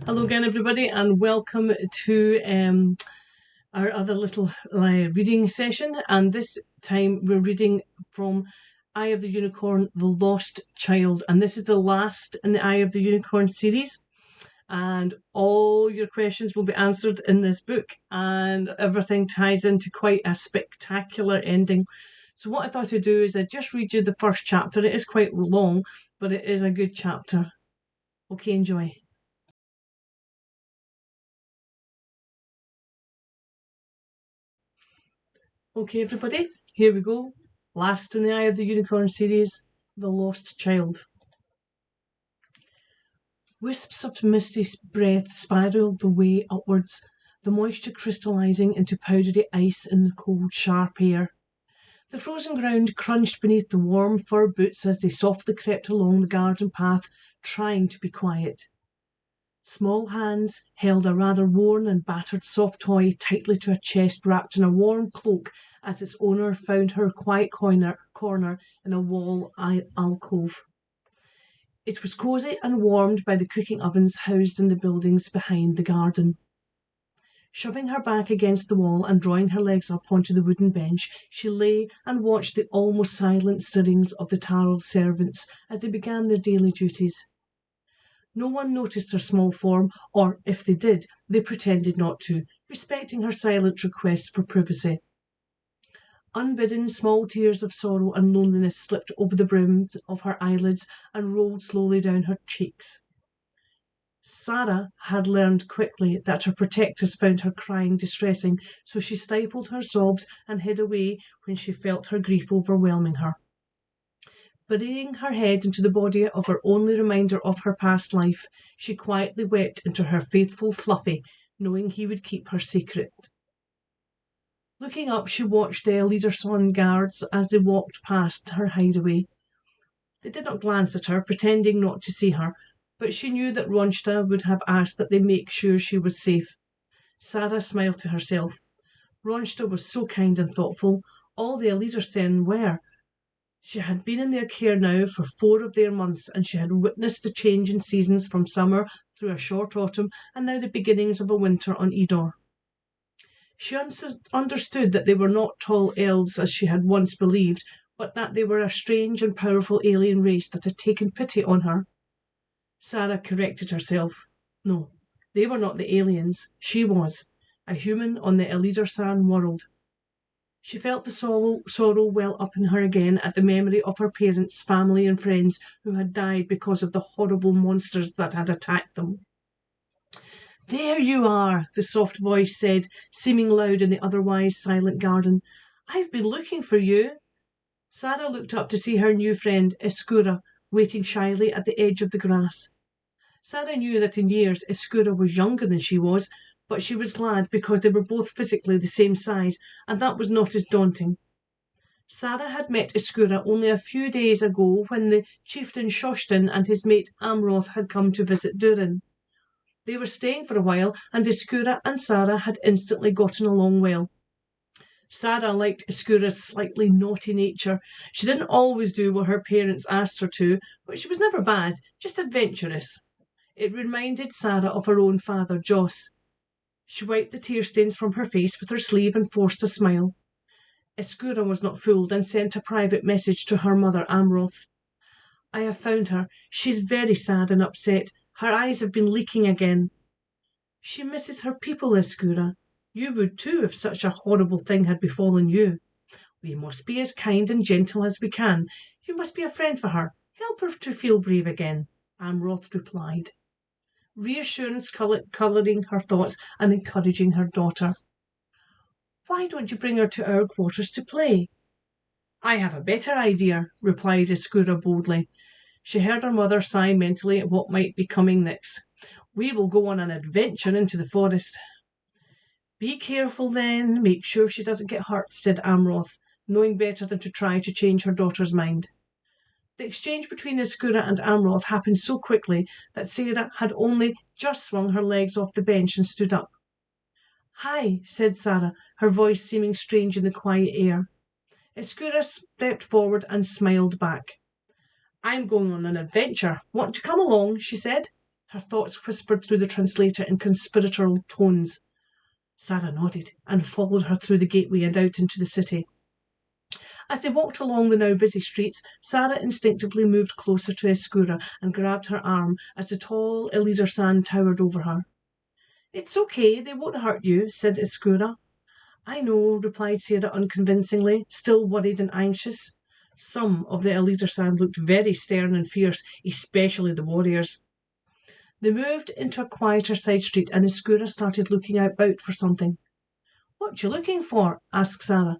Hello again, everybody, and welcome to our other little reading session. And this time we're reading from Eye of the Unicorn, The Lost Child. And this is the last in the Eye of the Unicorn series. And all your questions will be answered in this book. And everything ties into quite a spectacular ending. So what I thought I'd do is I'd just read you the first chapter. It is quite long, but it is a good chapter. Okay, enjoy. Okay, everybody, here we go. Last in the Eye of the Unicorn series, The Lost Child. Wisps of misty breath spiraled the way upwards, the moisture crystallising into powdery ice in the cold, sharp air. The frozen ground crunched beneath the warm fur boots as they softly crept along the garden path, trying to be quiet. Small hands held a rather worn and battered soft toy tightly to a chest wrapped in a warm cloak as its owner found her quiet corner in a wall alcove. It was cosy and warmed by the cooking ovens housed in the buildings behind the garden. Shoving her back against the wall and drawing her legs up onto the wooden bench, she lay and watched the almost silent stirrings of the Tarl servants as they began their daily duties. No one noticed her small form, or if they did, they pretended not to, respecting her silent requests for privacy. Unbidden, small tears of sorrow and loneliness slipped over the brims of her eyelids and rolled slowly down her cheeks. Sarah had learned quickly that her protectors found her crying distressing, so she stifled her sobs and hid away when she felt her grief overwhelming her. Burying her head into the body of her only reminder of her past life, she quietly wept into her faithful Fluffy, knowing he would keep her secret. Looking up, she watched the Elyderson guards as they walked past her hideaway. They did not glance at her, pretending not to see her, but she knew that Ronsta would have asked that they make sure she was safe. Sarah smiled to herself. Ronsta was so kind and thoughtful. All the Elyderson were. She had been in their care now for 4 of their months, and she had witnessed the change in seasons from summer through a short autumn and now the beginnings of a winter on Edor. She understood that they were not tall elves as she had once believed, but that they were a strange and powerful alien race that had taken pity on her. Sarah corrected herself. No, they were not the aliens. She was, a human on the Elydersan world. She felt the sorrow well up in her again at the memory of her parents, family and friends who had died because of the horrible monsters that had attacked them. "There you are," the soft voice said, seeming loud in the otherwise silent garden. "I've been looking for you." Sarah looked up to see her new friend, Escura, waiting shyly at the edge of the grass. Sarah knew that in years Escura was younger than she was, but she was glad because they were both physically the same size, and that was not as daunting. Sarah had met Escura only a few days ago when the chieftain Shostin and his mate Amroth had come to visit Durin. They were staying for a while, and Escura and Sarah had instantly gotten along well. Sarah liked Escura's slightly naughty nature. She didn't always do what her parents asked her to, but she was never bad, just adventurous. It reminded Sarah of her own father, Joss. She wiped the tear stains from her face with her sleeve and forced a smile. Escura was not fooled and sent a private message to her mother, Amroth. "I have found her. She's very sad and upset. Her eyes have been leaking again." "She misses her people, Escura. You would too if such a horrible thing had befallen you. We must be as kind and gentle as we can. You must be a friend for her. Help her to feel brave again," Amroth replied, reassurance colouring her thoughts and encouraging her daughter. "Why don't you bring her to our quarters to play?" "I have a better idea," replied Escura boldly. She heard her mother sigh mentally at what might be coming next. "We will go on an adventure into the forest." "Be careful then. Make sure she doesn't get hurt," said Amroth, knowing better than to try to change her daughter's mind. The exchange between Escura and Amroth happened so quickly that Sarah had only just swung her legs off the bench and stood up. "Hi," said Sarah, her voice seeming strange in the quiet air. Escura stepped forward and smiled back. "I'm going on an adventure. Want to come along?" she said. Her thoughts whispered through the translator in conspiratorial tones. Sarah nodded and followed her through the gateway and out into the city. As they walked along the now busy streets, Sarah instinctively moved closer to Escura and grabbed her arm as the tall Elidar San towered over her. "It's okay, they won't hurt you," said Escura. "I know," replied Sarah unconvincingly, still worried and anxious. Some of the Elidar San looked very stern and fierce, especially the warriors. They moved into a quieter side street and Escura started looking about for something. "What you looking for?" asked Sarah.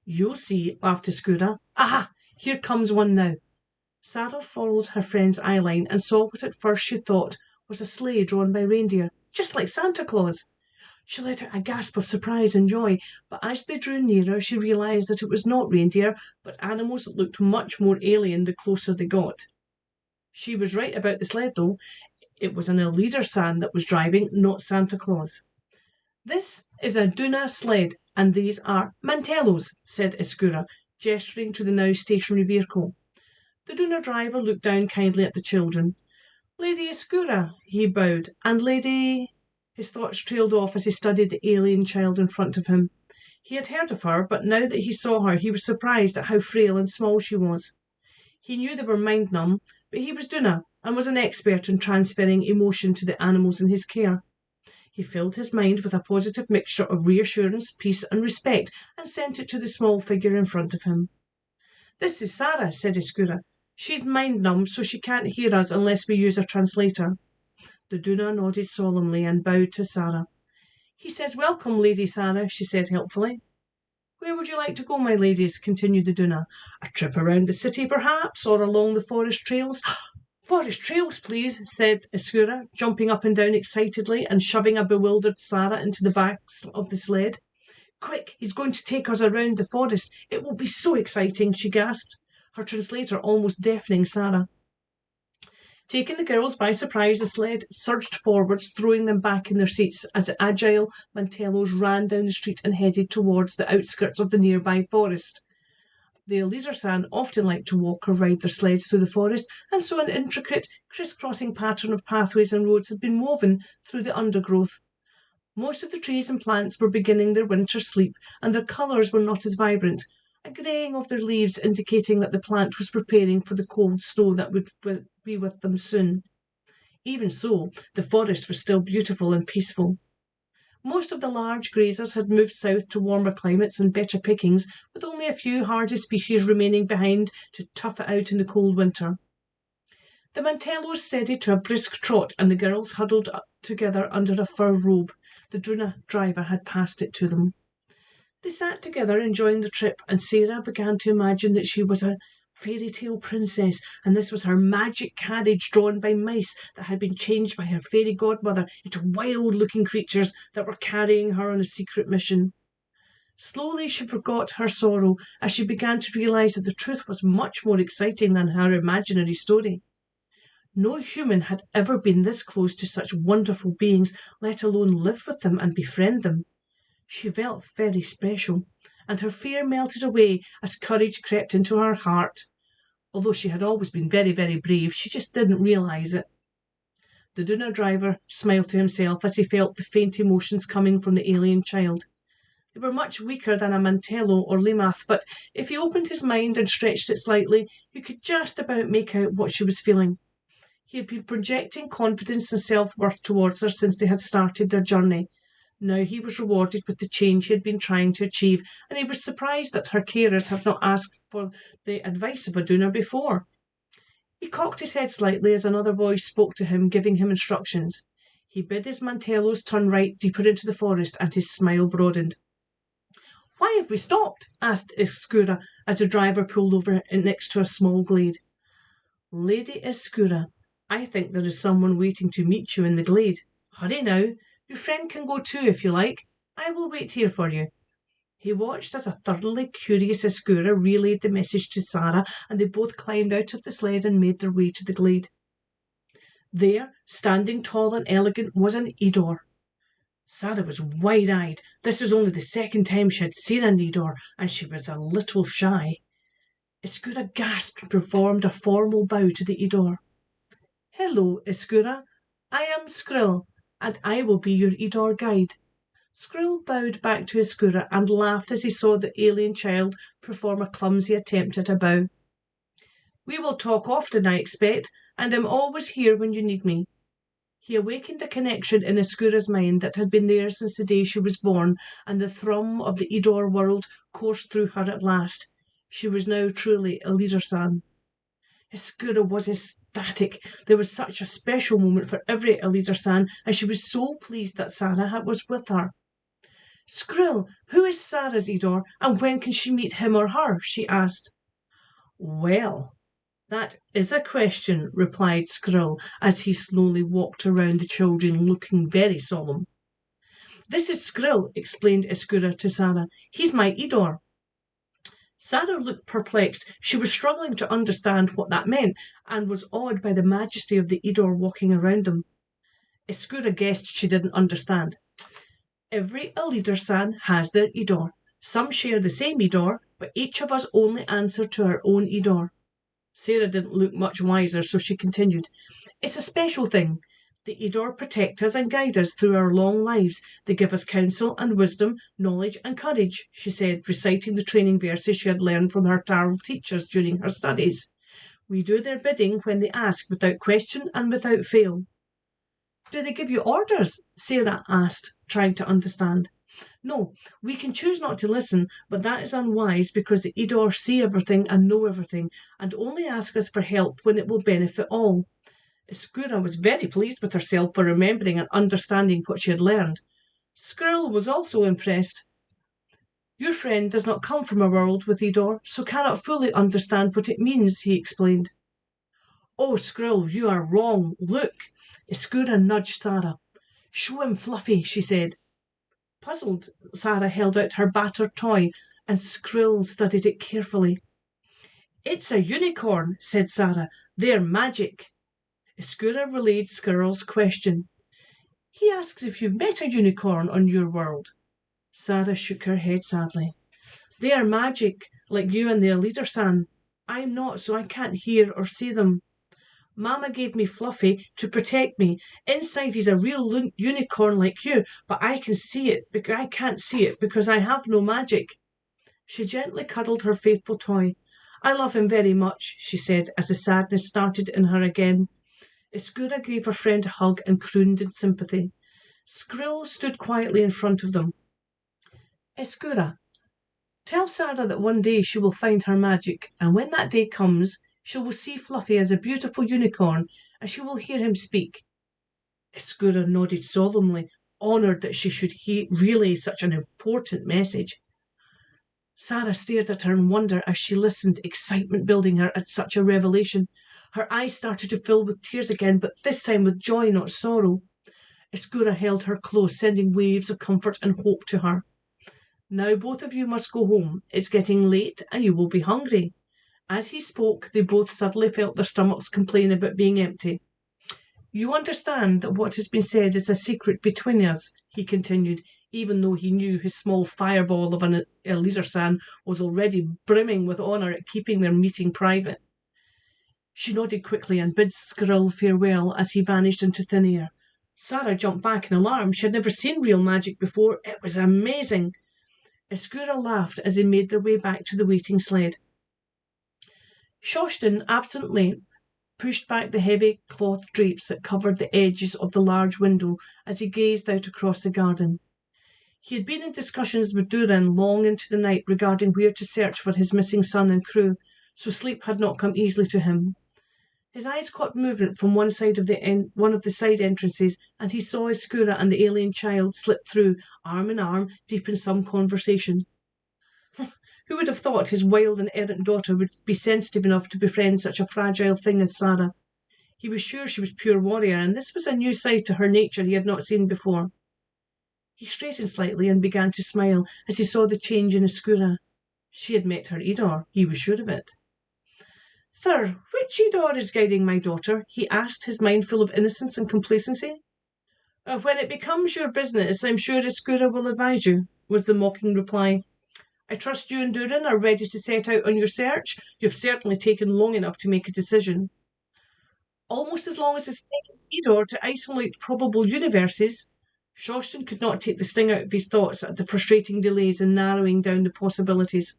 "You'll see," laughed Escura. "Aha! Here comes one now." Sarah followed her friend's eyeline and saw what at first she thought was a sleigh drawn by reindeer, just like Santa Claus. She let out a gasp of surprise and joy, but as they drew nearer she realised that it was not reindeer, but animals that looked much more alien the closer they got. She was right about the sled, though. It was an Elidar San that was driving, not Santa Claus. "This is a Duna sled, and these are Mantellos," said Escura, gesturing to the now stationary vehicle. The Duna driver looked down kindly at the children. "Lady Escura," he bowed, "and Lady—" His thoughts trailed off as he studied the alien child in front of him. He had heard of her, but now that he saw her he was surprised at how frail and small she was. He knew they were mind-numb, but he was Duna and was an expert in transferring emotion to the animals in his care. He filled his mind with a positive mixture of reassurance, peace and respect and sent it to the small figure in front of him. "This is Sarah," said Escura. "She's mind-numb, so she can't hear us unless we use a translator." The Duna nodded solemnly and bowed to Sarah. "He says welcome, Lady Sarah," she said helpfully. "Where would you like to go, my ladies?" continued the Duna. "A trip around the city, perhaps, or along the forest trails?" "Forest trails, please," said Escura, jumping up and down excitedly and shoving a bewildered Sarah into the back of the sled. "Quick, he's going to take us around the forest. It will be so exciting," she gasped, her translator almost deafening Sarah. Taking the girls by surprise, the sled surged forwards, throwing them back in their seats as the agile Mantellos ran down the street and headed towards the outskirts of the nearby forest. The Elidar San often liked to walk or ride their sleds through the forest, and so an intricate, criss-crossing pattern of pathways and roads had been woven through the undergrowth. Most of the trees and plants were beginning their winter sleep, and their colours were not as vibrant, a greying of their leaves indicating that the plant was preparing for the cold snow that would be with them soon. Even so, the forest was still beautiful and peaceful. Most of the large grazers had moved south to warmer climates and better pickings, with only a few hardy species remaining behind to tough it out in the cold winter. The Mantellos steadied to a brisk trot, and the girls huddled together under a fur robe. The Duna driver had passed it to them. They sat together enjoying the trip, and Sarah began to imagine that she was a fairy tale princess, and this was her magic carriage drawn by mice that had been changed by her fairy godmother into wild-looking creatures that were carrying her on a secret mission. Slowly she forgot her sorrow as she began to realise that the truth was much more exciting than her imaginary story. No human had ever been this close to such wonderful beings, let alone live with them and befriend them. She felt very special, and her fear melted away as courage crept into her heart. Although she had always been very, very brave, she just didn't realise it. The Duna driver smiled to himself as he felt the faint emotions coming from the alien child. They were much weaker than a Mantello or Limath, but if he opened his mind and stretched it slightly, he could just about make out what she was feeling. He had been projecting confidence and self-worth towards her since they had started their journey. Now he was rewarded with the change he had been trying to achieve, and he was surprised that her carers had not asked for the advice of a Duna before. He cocked his head slightly as another voice spoke to him, giving him instructions. He bid his Mantellos turn right deeper into the forest, and his smile broadened. "Why have we stopped?" asked Escura as the driver pulled over next to a small glade. "Lady Escura, I think there is someone waiting to meet you in the glade. Hurry now. Your friend can go too if you like. I will wait here for you." He watched as a thoroughly curious Escura relayed the message to Sarah, and they both climbed out of the sled and made their way to the glade. There, standing tall and elegant, was an Eeyore. Sarah was wide-eyed. This was only the second time she had seen an Eeyore, and she was a little shy. Escura gasped and performed a formal bow to the Eeyore. "Hello, Escura. I am Skrill, and I will be your Idor guide. Skrill bowed back to Iskura and laughed as he saw the alien child perform a clumsy attempt at a bow. We will talk often, I expect, and I'm always here when you need me. He awakened a connection in Iskura's mind that had been there since the day she was born, and the thrum of the Idor world coursed through her at last. She was now truly a Leader-san. Iskura was ecstatic. There was such a special moment for every Leader-san, and she was so pleased that Sarah was with her. Skrill, who is Sarah's Idor, and when can she meet him or her? She asked. Well, that is a question, replied Skrill as he slowly walked around the children looking very solemn. This is Skrill, explained Iskura to Sarah. He's my Idor. Sarah looked perplexed. She was struggling to understand what that meant and was awed by the majesty of the Idor walking around them. Iskura guessed she didn't understand. Every Leader-san has their Idor. Some share the same Idor, but each of us only answer to our own Idor. Sarah didn't look much wiser, so she continued. It's a special thing. The Idor protect us and guide us through our long lives. They give us counsel and wisdom, knowledge and courage, she said, reciting the training verses she had learned from her Taro teachers during her studies. We do their bidding when they ask, without question and without fail. Do they give you orders? Sarah asked, trying to understand. No, we can choose not to listen, but that is unwise because the Idor see everything and know everything, and only ask us for help when it will benefit all. Iskura was very pleased with herself for remembering and understanding what she had learned. Skrill was also impressed. Your friend does not come from a world with Idor, so cannot fully understand what it means, he explained. Oh, Skrill, you are wrong. Look. Iskura nudged Sarah. Show him Fluffy, she said. Puzzled, Sarah held out her battered toy, and Skrill studied it carefully. It's a unicorn, said Sarah. They're magic. Iskura relayed Skrill's question. He asks if you've met a unicorn on your world. Sarah shook her head sadly. They are magic, like you and their Leader-san. I'm not, so I can't hear or see them. Mama gave me Fluffy to protect me. Inside he's a real unicorn like you, but I can't see it because I have no magic. She gently cuddled her faithful toy. I love him very much, she said, as the sadness started in her again. Iskura gave her friend a hug and crooned in sympathy. Skrill stood quietly in front of them. Iskura, tell Sarah that one day she will find her magic, and when that day comes, she will see Fluffy as a beautiful unicorn, and she will hear him speak. Iskura nodded solemnly, honoured that she should relay such an important message. Sarah stared at her in wonder as she listened, excitement building her at such a revelation. Her eyes started to fill with tears again, but this time with joy, not sorrow. Iskura held her close, sending waves of comfort and hope to her. Now both of you must go home. It's getting late and you will be hungry. As he spoke, they both suddenly felt their stomachs complain about being empty. You understand that what has been said is a secret between us, he continued, even though he knew his small fireball of a Leader-san was already brimming with honour at keeping their meeting private. She nodded quickly and bid Skrill farewell as he vanished into thin air. Sarah jumped back in alarm. She had never seen real magic before. It was amazing. Iskura laughed as they made their way back to the waiting sled. Shoshten absently pushed back the heavy cloth drapes that covered the edges of the large window as he gazed out across the garden. He had been in discussions with Duran long into the night regarding where to search for his missing son and crew, so sleep had not come easily to him. His eyes caught movement from one of the side entrances, and he saw Iskura and the alien child slip through, arm in arm, deep in some conversation. Who would have thought his wild and errant daughter would be sensitive enough to befriend such a fragile thing as Sarah? He was sure she was pure warrior, and this was a new side to her nature he had not seen before. He straightened slightly and began to smile as he saw the change in Iskura. She had met her Idor, he was sure of it. Thur, which Idor is guiding my daughter? He asked, his mind full of innocence and complacency. When it becomes your business, I'm sure Iskura will advise you, was the mocking reply. I trust you and Duran are ready to set out on your search. You've certainly taken long enough to make a decision. Almost as long as it's taken Edor to isolate probable universes, Shoston could not take the sting out of his thoughts at the frustrating delays in narrowing down the possibilities.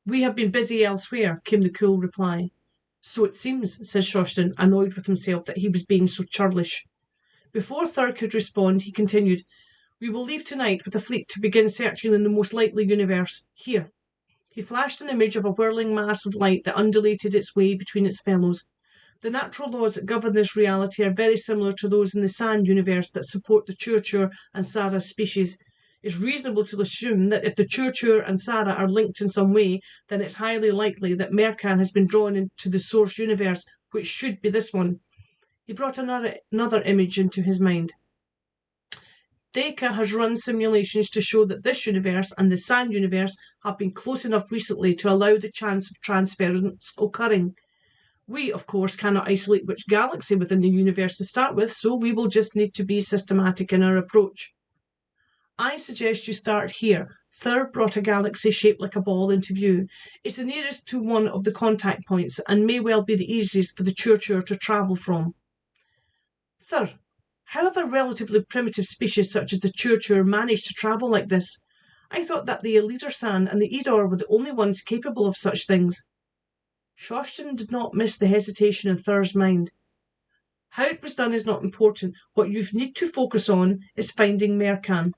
"We have been busy elsewhere," came the cool reply. "So it seems," said Shoston, annoyed with himself that he was being so churlish. Before Thur could respond, he continued, "We will leave tonight with a fleet to begin searching in the most likely universe. Here." He flashed an image of a whirling mass of light that undulated its way between its fellows. "The natural laws that govern this reality are very similar to those in the Sand universe that support the Churchur and Sara species. It's reasonable to assume that if the Churchur and Sara are linked in some way, then it's highly likely that Mercan has been drawn into the source universe, which should be this one." He brought another image into his mind. "Deka has run simulations to show that this universe and the Sand universe have been close enough recently to allow the chance of transference occurring. We, of course, cannot isolate which galaxy within the universe to start with, so we will just need to be systematic in our approach. I suggest you start here." Thur brought a galaxy shaped like a ball into view. "It's the nearest to one of the contact points, and may well be the easiest for the Churchur to travel from." "Thur, how have a relatively primitive species such as the Churchur managed to travel like this? I thought that the Elidersan and the Edor were the only ones capable of such things." Shoston did not miss the hesitation in Thur's mind. "How it was done is not important. What you need to focus on is finding Mercan."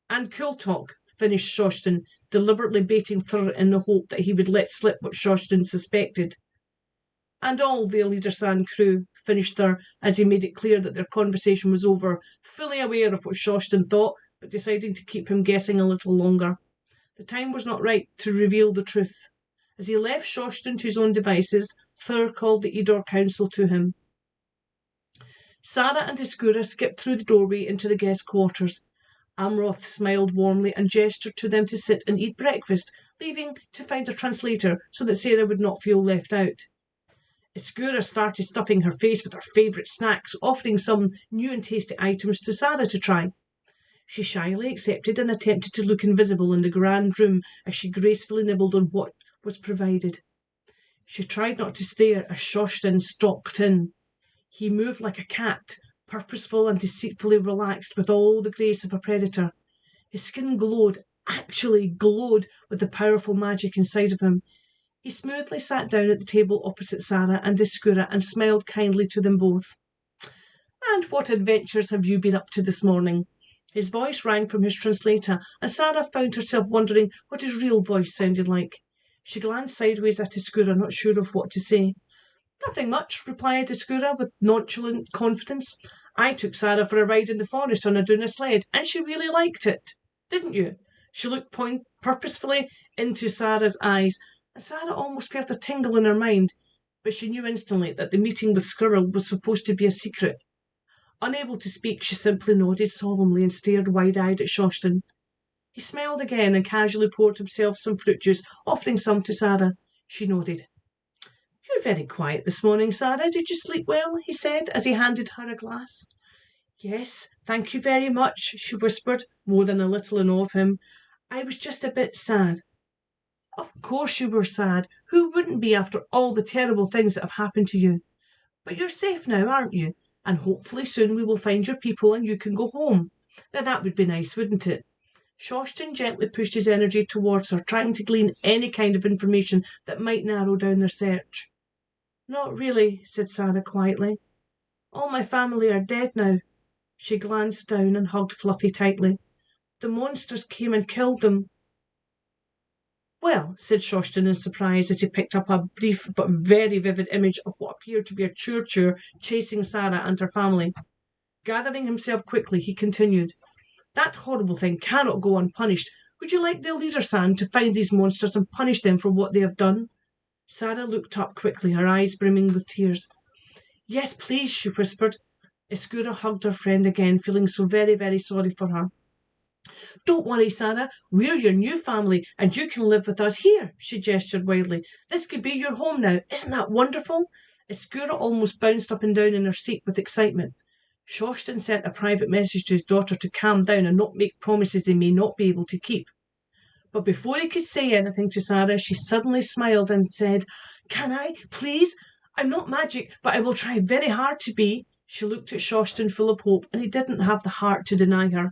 "And Kultok," finished Shoston, deliberately baiting Thur in the hope that he would let slip what Shoston suspected. "And all the Elidersan crew," finished Thur, as he made it clear that their conversation was over, fully aware of what Shoston thought, but deciding to keep him guessing a little longer. The time was not right to reveal the truth. As he left Shoston to his own devices, Thur called the Edor Council to him. Sara and Iskura skipped through the doorway into the guest quarters. Amroth smiled warmly and gestured to them to sit and eat breakfast, leaving to find a translator so that Sarah would not feel left out. Iskura started stuffing her face with her favourite snacks, offering some new and tasty items to Sara to try. She shyly accepted and attempted to look invisible in the grand room as she gracefully nibbled on what was provided. She tried not to stare as Shoston stalked in. He moved like a cat, purposeful and deceitfully relaxed with all the grace of a predator. His skin glowed, actually glowed, with the powerful magic inside of him. He smoothly sat down at the table opposite Sara and Iskura and smiled kindly to them both. "And what adventures have you been up to this morning?" His voice rang from his translator, and Sara found herself wondering what his real voice sounded like. She glanced sideways at Iskura, not sure of what to say. "Nothing much," replied Iskura with nonchalant confidence. "I took Sara for a ride in the forest on a Duna sled, and she really liked it. Didn't you?" She looked purposefully into Sara's eyes, and Sara almost felt a tingle in her mind, but she knew instantly that the meeting with Squirrel was supposed to be a secret. Unable to speak, she simply nodded solemnly and stared wide-eyed at Shoston. He smiled again and casually poured himself some fruit juice, offering some to Sara. She nodded. "You're very quiet this morning, Sara. Did you sleep well?" he said as he handed her a glass. "Yes, thank you very much," she whispered, more than a little in awe of him. "I was just a bit sad." "Of course you were sad. Who wouldn't be after all the terrible things that have happened to you? But you're safe now, aren't you? And hopefully soon we will find your people and you can go home. Now that would be nice, wouldn't it?" Shoston gently pushed his energy towards her, trying to glean any kind of information that might narrow down their search. "Not really," said Sara quietly. "All my family are dead now." She glanced down and hugged Fluffy tightly. "The monsters came and killed them." "Well," said Shoston in surprise as he picked up a brief but very vivid image of what appeared to be a Churchur chasing Sara and her family. Gathering himself quickly, he continued, "That horrible thing cannot go unpunished. Would you like the Elidersan to find these monsters and punish them for what they have done?" Sara looked up quickly, her eyes brimming with tears. "Yes, please," she whispered. Iskura hugged her friend again, feeling so very, very sorry for her. "Don't worry, Sara. We're your new family, and you can live with us here." She gestured wildly. "This could be your home now. Isn't that wonderful?" Iskura almost bounced up and down in her seat with excitement. Shoston sent a private message to his daughter to calm down and not make promises they may not be able to keep. But before he could say anything to Sara, she suddenly smiled and said, "Can I, please? I'm not magic, but I will try very hard to be. She looked at Shoston full of hope, and he didn't have the heart to deny her.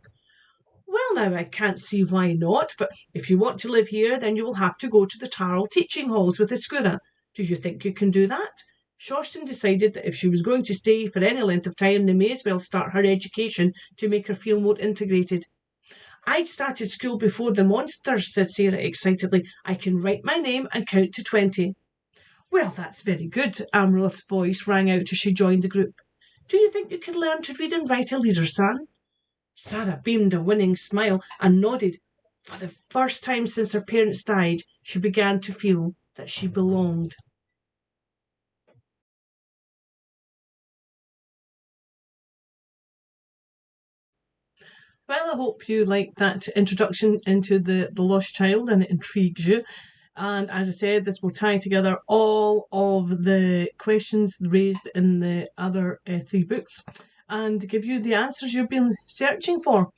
Well, now, I can't see why not, but if you want to live here, then you will have to go to the Tarl teaching halls with Escura. Do you think you can do that? Shoston decided that if she was going to stay for any length of time, they may as well start her education to make her feel more integrated. I'd started school before the monsters, said Sarah excitedly. I can write my name and count to 20. Well, that's very good, Amroth's voice rang out as she joined the group. Do you think you could learn to read and write a leader, son? Sarah beamed a winning smile and nodded. For the first time since her parents died, she began to feel that she belonged. Well, I hope you liked that introduction into the Lost Child and it intrigues you. And as I said, this will tie together all of the questions raised in the other three books and give you the answers you've been searching for.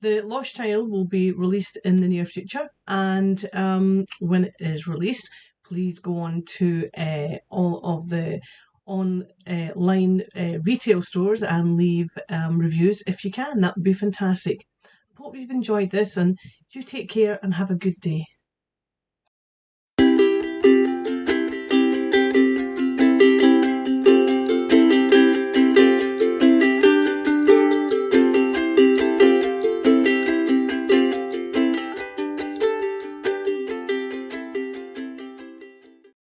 The Lost Child will be released in the near future, and when it is released, please go on to all of the online retail stores and leave reviews if you can. That would be fantastic. Hope you've enjoyed this, and you take care and have a good day.